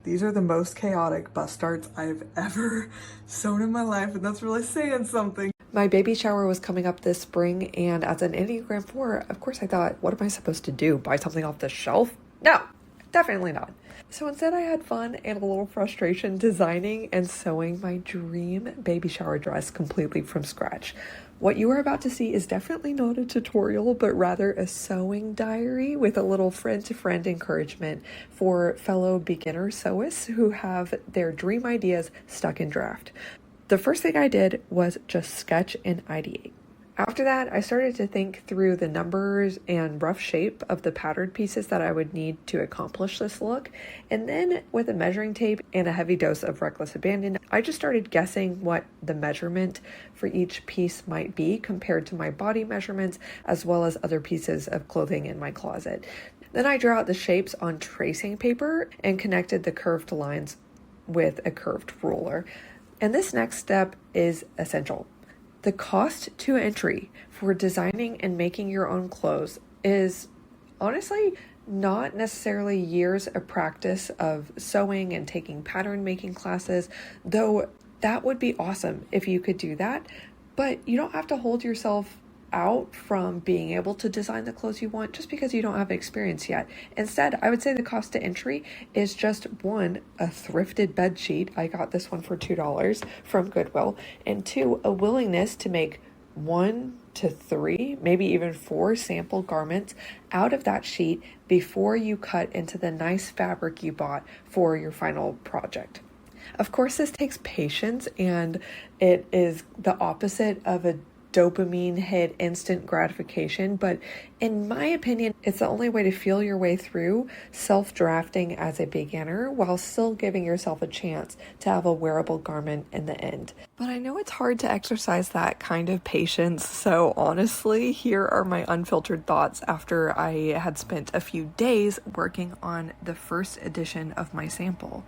These are the most chaotic bust darts I've ever sewn in my life, and that's really saying something. My baby shower was coming up this spring, and as an Enneagram 4, of course I thought, what am I supposed to do? Buy something off the shelf? No, definitely not. So instead I had fun and a little frustration designing and sewing my dream baby shower dress completely from scratch. What you are about to see is definitely not a tutorial, but rather a sewing diary with a little friend-to-friend encouragement for fellow beginner sewists who have their dream ideas stuck in draft. The first thing I did was just sketch and ideate. After that, I started to think through the numbers and rough shape of the patterned pieces that I would need to accomplish this look. And then with a measuring tape and a heavy dose of reckless abandon, I just started guessing what the measurement for each piece might be compared to my body measurements, as well as other pieces of clothing in my closet. Then I drew out the shapes on tracing paper and connected the curved lines with a curved ruler. And this next step is essential. The cost to entry for designing and making your own clothes is honestly not necessarily years of practice of sewing and taking pattern making classes, though that would be awesome if you could do that. But you don't have to hold yourself out from being able to design the clothes you want just because you don't have experience yet. Instead, I would say the cost to entry is just one, a thrifted bed sheet. I got this one for $2 from Goodwill, and two, a willingness to make 1 to 3, maybe even 4 sample garments out of that sheet before you cut into the nice fabric you bought for your final project. Of course, this takes patience, and it is the opposite of a dopamine hit instant gratification, but in my opinion, it's the only way to feel your way through self-drafting as a beginner while still giving yourself a chance to have a wearable garment in the end. But I know it's hard to exercise that kind of patience, so honestly, here are my unfiltered thoughts after I had spent a few days working on the first edition of my sample.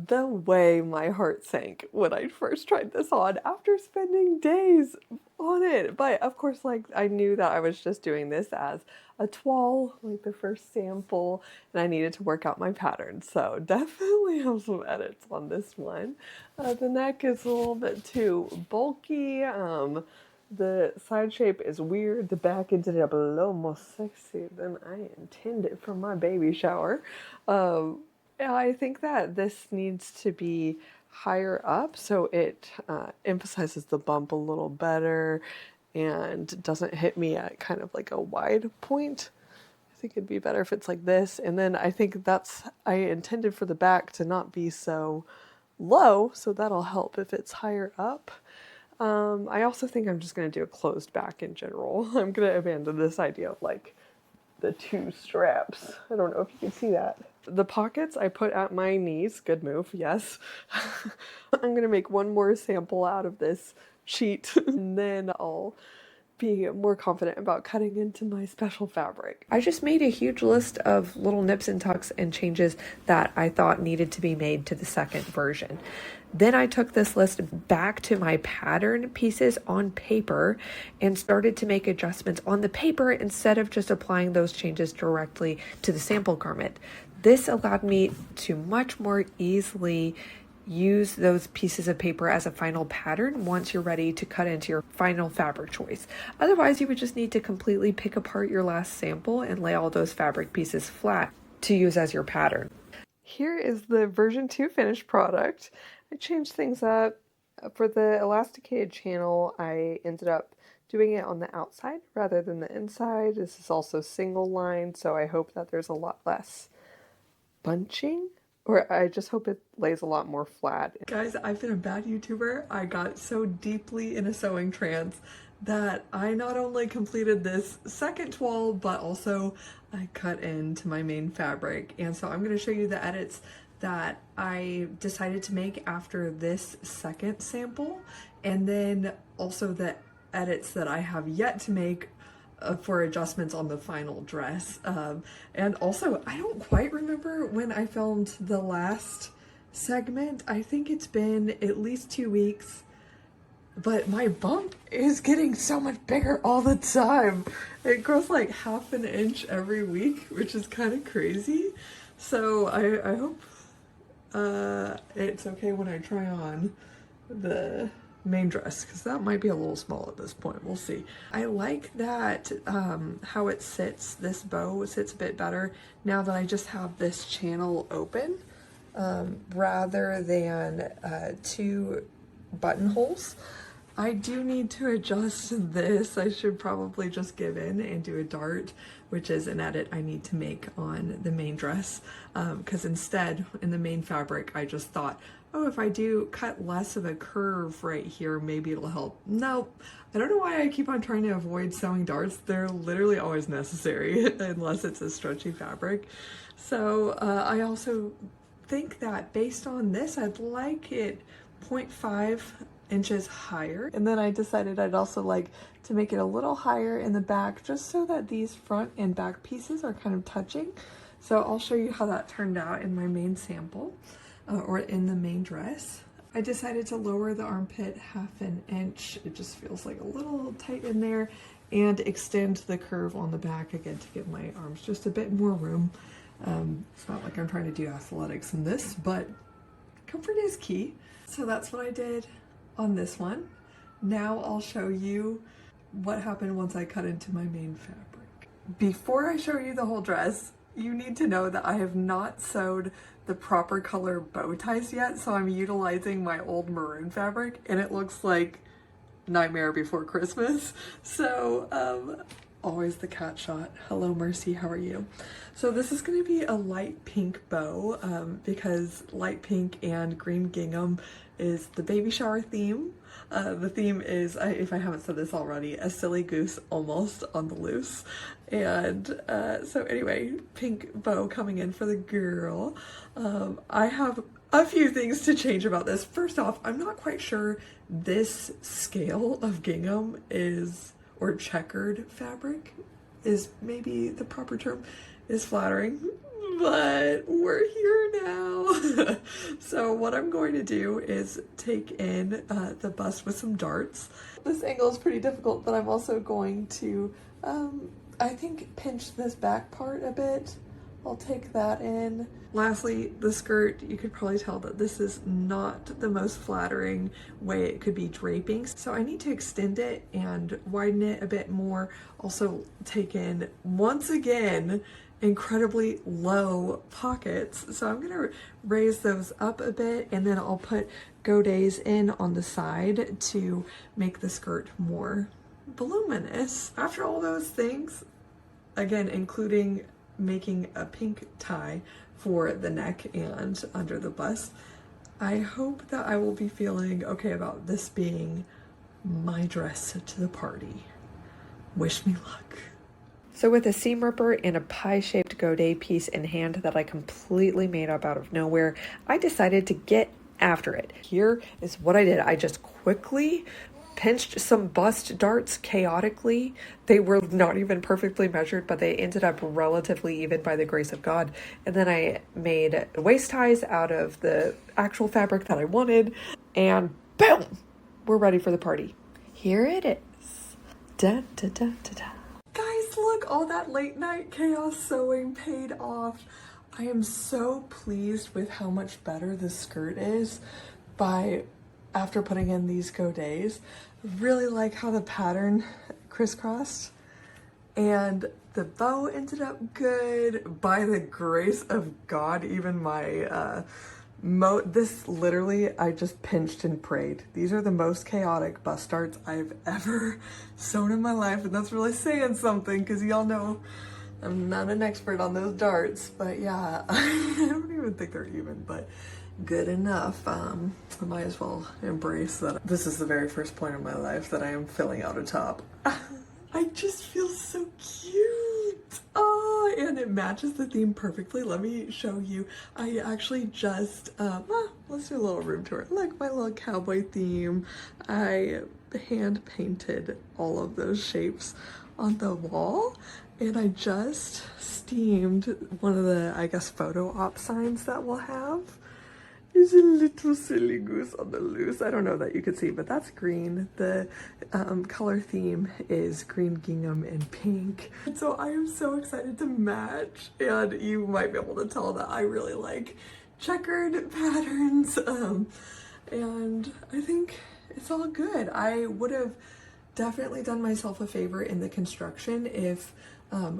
The way my heart sank when I first tried this on after spending days on it. But of course, like, I knew that I was just doing this as a toile, like the first sample, and I needed to work out my pattern. So definitely have some edits on this one. The neck is a little bit too bulky. The side shape is weird. The back ended up a little more sexy than I intended for my baby shower. Yeah, I think that this needs to be higher up so it emphasizes the bump a little better and doesn't hit me at kind of like a wide point. I think it'd be better if it's like this. And then I think I intended for the back to not be so low, so that'll help if it's higher up. I also think I'm just going to do a closed back in general. I'm going to abandon this idea of like the 2 straps. I don't know if you can see that. The pockets I put at my knees. Good move, yes. I'm gonna make one more sample out of this sheet and then I'll be more confident about cutting into my special fabric. I just made a huge list of little nips and tucks and changes that I thought needed to be made to the second version. Then I took this list back to my pattern pieces on paper and started to make adjustments on the paper instead of just applying those changes directly to the sample garment. This allowed me to much more easily use those pieces of paper as a final pattern once you're ready to cut into your final fabric choice. Otherwise, you would just need to completely pick apart your last sample and lay all those fabric pieces flat to use as your pattern. Here is the version 2 finished product. I changed things up. For the elasticated channel, I ended up doing it on the outside rather than the inside. This is also single line, so I hope that there's a lot less bunching, or I just hope it lays a lot more flat. Guys, I've been a bad YouTuber. I got so deeply in a sewing trance that I not only completed this second toile, but also I cut into my main fabric. And so I'm going to show you the edits that I decided to make after this second sample, and then also the edits that I have yet to make for adjustments on the final dress. And also, I don't quite remember when I filmed the last segment. I think it's been at least 2 weeks, but my bump is getting so much bigger all the time. It grows like half an inch every week, which is kind of crazy. So I hope it's okay when I try on the main dress, because that might be a little small at this point. We'll see. I like that how it sits, this bow sits a bit better now that I just have this channel open rather than two buttonholes. I do need to adjust this. I should probably just give in and do a dart, which is an edit I need to make on the main dress, because instead in the main fabric I just thought, oh, if I do cut less of a curve right here, maybe it'll help. Nope. I don't know why I keep on trying to avoid sewing darts. They're literally always necessary unless it's a stretchy fabric. So I also think that based on this, I'd like it 0.5 inches higher. And then I decided I'd also like to make it a little higher in the back, just so that these front and back pieces are kind of touching. So I'll show you how that turned out in my main sample, or in the main dress. I decided to lower the armpit 1/2 inch. It just feels like a little tight in there, and extend the curve on the back again to give my arms just a bit more room. It's not like I'm trying to do athletics in this, but comfort is key. So that's what I did on this one. Now I'll show you what happened once I cut into my main fabric. Before I show you the whole dress, you need to know that I have not sewed the proper color bow ties yet, so I'm utilizing my old maroon fabric, and it looks like Nightmare Before Christmas. So always the cat shot. Hello Mercy, how are you? So this is going to be a light pink bow, because light pink and green gingham is the baby shower theme. The theme is, if I haven't said this already, a silly goose almost on the loose. And so anyway, pink bow coming in for the girl. I have a few things to change about this. First off, I'm not quite sure this scale of gingham is, or checkered fabric is maybe the proper term, is flattering, but we're here now. So what I'm going to do is take in the bust with some darts. This angle is pretty difficult, but I'm also going to, I think, pinch this back part a bit. I'll take that in. Lastly, the skirt, you could probably tell that this is not the most flattering way it could be draping. So I need to extend it and widen it a bit more. Also take in, once again, incredibly low pockets. So I'm gonna raise those up a bit, and then I'll put godets in on the side to make the skirt more voluminous. After all those things, again, including making a pink tie for the neck and under the bust, I hope that I will be feeling okay about this being my dress to the party. Wish me luck. So with a seam ripper and a pie-shaped godet piece in hand that I completely made up out of nowhere, I decided to get after it. Here is what I did. I just quickly pinched some bust darts chaotically. They were not even perfectly measured, but they ended up relatively even by the grace of God. And then I made waist ties out of the actual fabric that I wanted, and boom, we're ready for the party. Here it is. Da, da, da, da, da. Guys, look, all that late night chaos sewing paid off. I am so pleased with how much better this skirt is after putting in these godets. Really like how the pattern crisscrossed, and the bow ended up good by the grace of God. Even my this literally, I just pinched and prayed. These are the most chaotic bust darts I've ever sewn in my life, and that's really saying something, because y'all know I'm not an expert on those darts. But yeah, I don't even think they're even, but good enough. I might as well embrace that this is the very first point in my life that I am filling out a top. I just feel so cute. Oh, and it matches the theme perfectly. Let me show you. I actually just, let's do a little room tour. Look, my little cowboy theme. I hand painted all of those shapes on the wall, and I just steamed one of the, I guess, photo op signs that we'll have. There's a little silly goose on the loose. I don't know that you could see, but that's green. The color theme is green gingham and pink. And so I am so excited to match, and you might be able to tell that I really like checkered patterns, and I think it's all good. I would have definitely done myself a favor in the construction if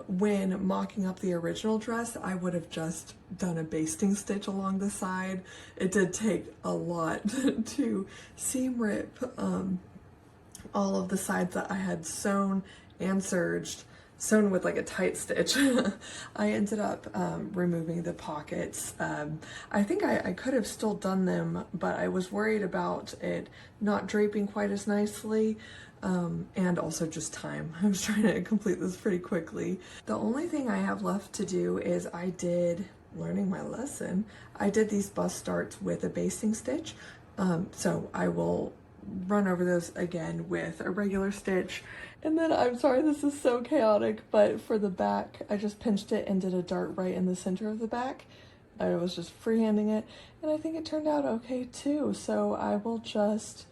when mocking up the original dress, I would have just done a basting stitch along the side. It did take a lot to seam rip all of the sides that I had sewn and serged, sewn with like a tight stitch. I ended up removing the pockets. I think I could have still done them, but I was worried about it not draping quite as nicely. And also just time. I was trying to complete this pretty quickly. The only thing I have left to do is learning my lesson, I did these bust starts with a basting stitch. So I will run over those again with a regular stitch. And then, I'm sorry, this is so chaotic, but for the back, I just pinched it and did a dart right in the center of the back. I was just freehanding it, and I think it turned out okay too. So I will just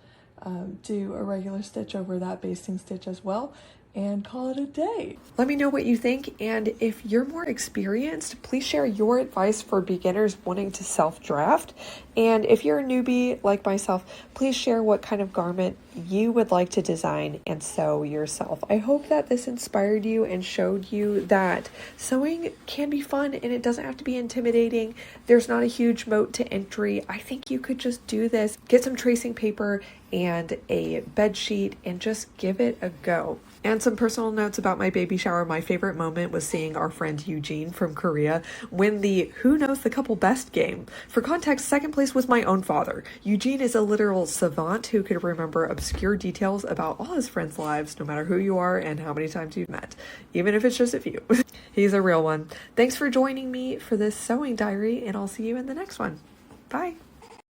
do a regular stitch over that basting stitch as well and call it a day. Let me know what you think, and if you're more experienced, please share your advice for beginners wanting to self-draft. And if you're a newbie like myself, please share what kind of garment you would like to design and sew yourself. I hope that this inspired you and showed you that sewing can be fun and it doesn't have to be intimidating. There's not a huge moat to entry. I think you could just do this, get some tracing paper and a bed sheet and just give it a go. And some personal notes about my baby shower. My favorite moment was seeing our friend Eugene from Korea win the Who Knows the Couple Best game. For context, second place was my own father. Eugene is a literal savant who could remember obscure details about all his friends' lives, no matter who you are and how many times you've met, even if it's just a few. He's a real one. Thanks for joining me for this sewing diary, and I'll see you in the next one. Bye.